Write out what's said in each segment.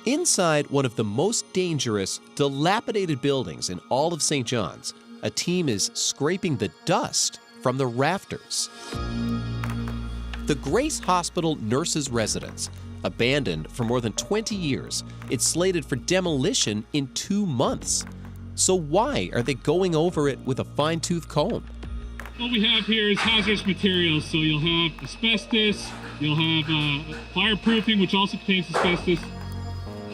Inside one of the most dangerous, dilapidated buildings in all of St. John's, a team is scraping the dust from the rafters. The Grace Hospital Nurses' Residence, abandoned for more than 20 years, it's slated for demolition in 2 months. So why are they going over it with a fine-tooth comb? What we have here is hazardous materials. So you'll have asbestos, you'll have fireproofing, which also contains asbestos.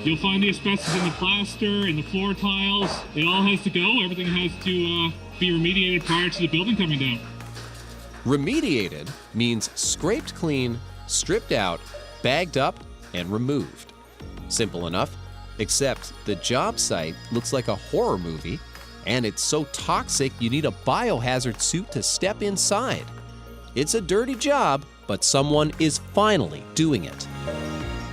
You'll find the asbestos in the plaster, in the floor tiles. It all has to go. Everything has to be remediated prior to the building coming down. Remediated means scraped clean, stripped out, bagged up, and removed. Simple enough, except the job site looks like a horror movie, and it's so toxic you need a biohazard suit to step inside. It's a dirty job, but someone is finally doing it.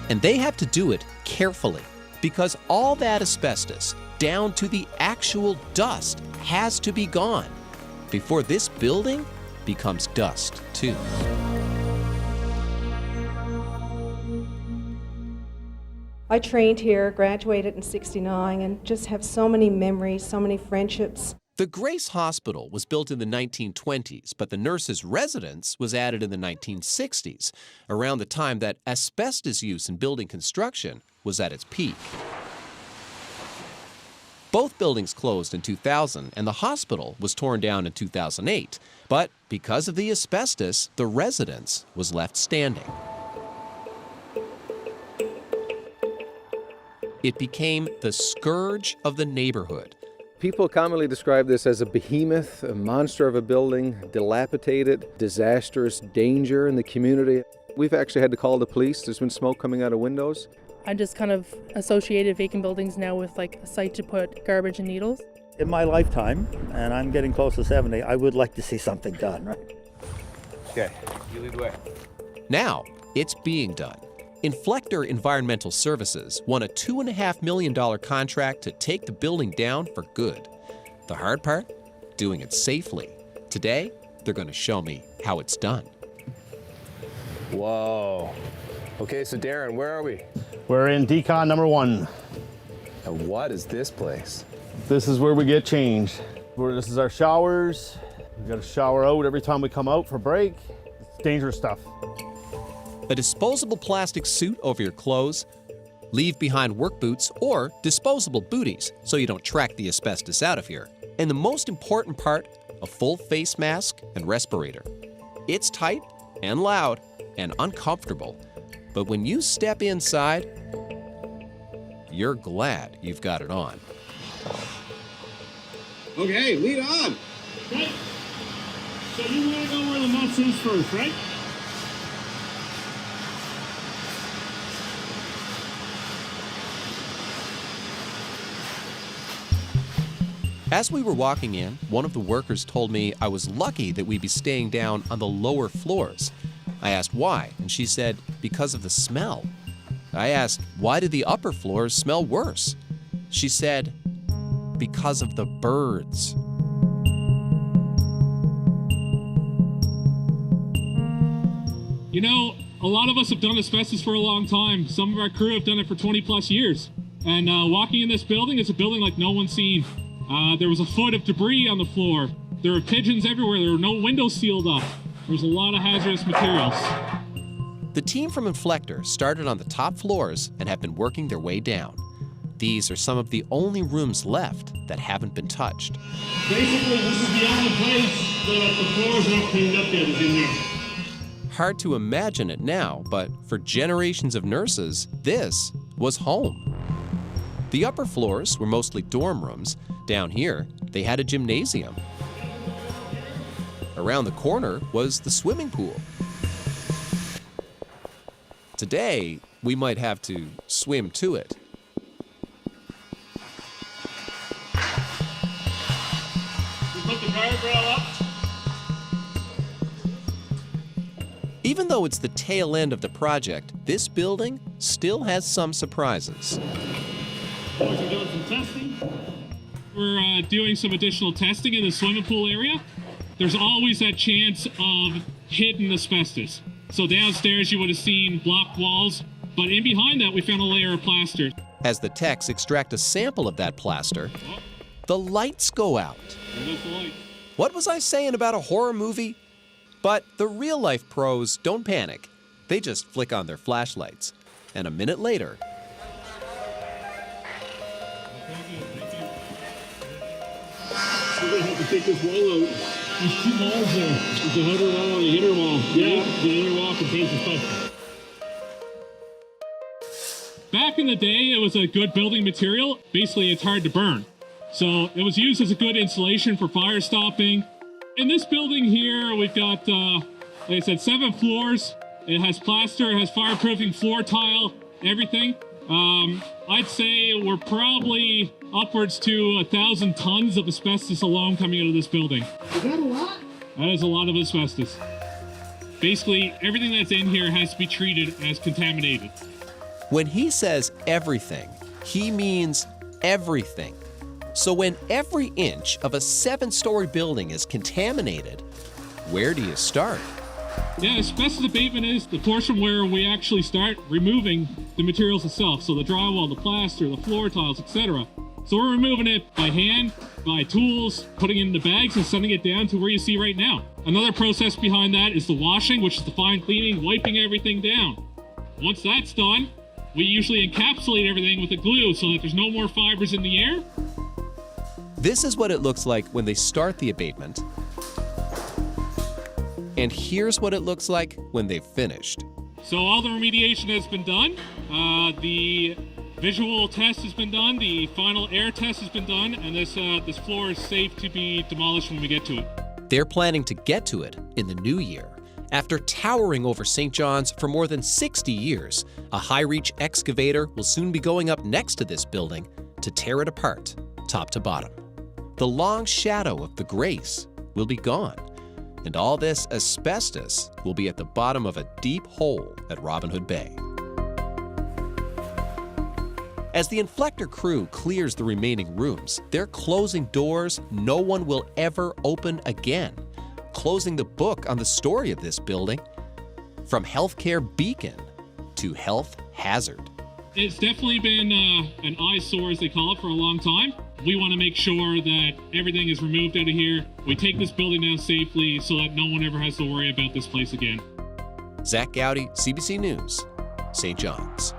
And they have to do it carefully, because all that asbestos, down to the actual dust, has to be gone before this building becomes dust too. I trained here, graduated in '69, and just have so many memories, so many friendships. The Grace Hospital was built in the 1920s, but the nurses' residence was added in the 1960s, around the time that asbestos use in building construction was at its peak. Both buildings closed in 2000, and the hospital was torn down in 2008. But because of the asbestos, the residence was left standing. It became the scourge of the neighborhood. People commonly describe this as a behemoth, a monster of a building, dilapidated, disastrous, danger in the community. We've actually had to call the police. There's been smoke coming out of windows. I just kind of associated vacant buildings now with like a site to put garbage and needles. In my lifetime, and I'm getting close to 70, I would like to see something done, right? Okay, you lead the way. Now, it's being done. Inflector Environmental Services won a $2.5 million contract to take the building down for good. The hard part? Doing it safely. Today, they're going to show me how it's done. Whoa. Okay, so Darren, where are we? We're in decon number 1. And what is this place? This is where we get changed. This is our showers. We got to shower out every time we come out for break. It's dangerous stuff. A disposable plastic suit over your clothes, leave behind work boots or disposable booties so you don't track the asbestos out of here. And the most important part, a full face mask and respirator. It's tight and loud and uncomfortable, but when you step inside, you're glad you've got it on. Okay, lead on. Okay. So you want to go where the nuts is first, right? As we were walking in, one of the workers told me I was lucky that we'd be staying down on the lower floors. I asked why, and she said, because of the smell. I asked, why did the upper floors smell worse? She said, because of the birds. You know, a lot of us have done asbestos for a long time. Some of our crew have done it for 20 plus years. And walking in this building, it's a building like no one's seen. There was a foot of debris on the floor. There were pigeons everywhere. There were no windows sealed up. There's a lot of hazardous materials. The team from Inflector started on the top floors and have been working their way down. These are some of the only rooms left that haven't been touched. Basically, this is the only place that the floors aren't cleaned up yet is in there. Hard to imagine it now, but for generations of nurses, this was home. The upper floors were mostly dorm rooms. Down here, they had a gymnasium. Around the corner was the swimming pool. Today, we might have to swim to it. We put the guardrail up. Even though it's the tail end of the project, this building still has some surprises. We're doing some testing. We're doing some additional testing in the swimming pool area. There's always that chance of hidden asbestos. So downstairs you would have seen block walls, but in behind that we found a layer of plaster. As the techs extract a sample of that plaster, the lights go out. There goes the light. What was I saying about a horror movie? But the real-life pros don't panic. They just flick on their flashlights. And a minute later, We're going to have to take this wall out. There's 2 walls there. There's a outer wall and the inner wall. Yeah, the inner wall contains the stuff. Back in the day, it was a good building material. Basically, it's hard to burn. So it was used as a good insulation for fire stopping. In this building here, we've got, like I said, 7 floors. It has plaster, it has fireproofing, floor tile, everything. I'd say we're probably upwards to 1,000 tons of asbestos alone coming out of this building. Is that a lot? That is a lot of asbestos. Basically, everything that's in here has to be treated as contaminated. when he says everything, he means everything. So when every inch of a 7-story building is contaminated, where do you start? Yeah, asbestos abatement is the portion where we actually start removing the materials itself. So the drywall, the plaster, the floor tiles, etc. So we're removing it by hand, by tools, putting it into bags and sending it down to where you see right now. Another process behind that is the washing, which is the fine cleaning, wiping everything down. Once that's done, we usually encapsulate everything with a glue so that there's no more fibers in the air. This is what it looks like when they start the abatement. And here's what it looks like when they've finished. So all the remediation has been done. The visual test has been done. The final air test has been done. And this floor is safe to be demolished when we get to it. They're planning to get to it in the new year. After towering over St. John's for more than 60 years, a high-reach excavator will soon be going up next to this building to tear it apart, top to bottom. The long shadow of the Grace will be gone, and all this asbestos will be at the bottom of a deep hole at Robin Hood Bay. As the Inflector crew clears the remaining rooms, they're closing doors no one will ever open again, closing the book on the story of this building, from healthcare beacon to health hazard. It's definitely been an eyesore, as they call it, for a long time. We want to make sure that everything is removed out of here. We take this building down safely so that no one ever has to worry about this place again. Zach Goudie, CBC News, St. John's.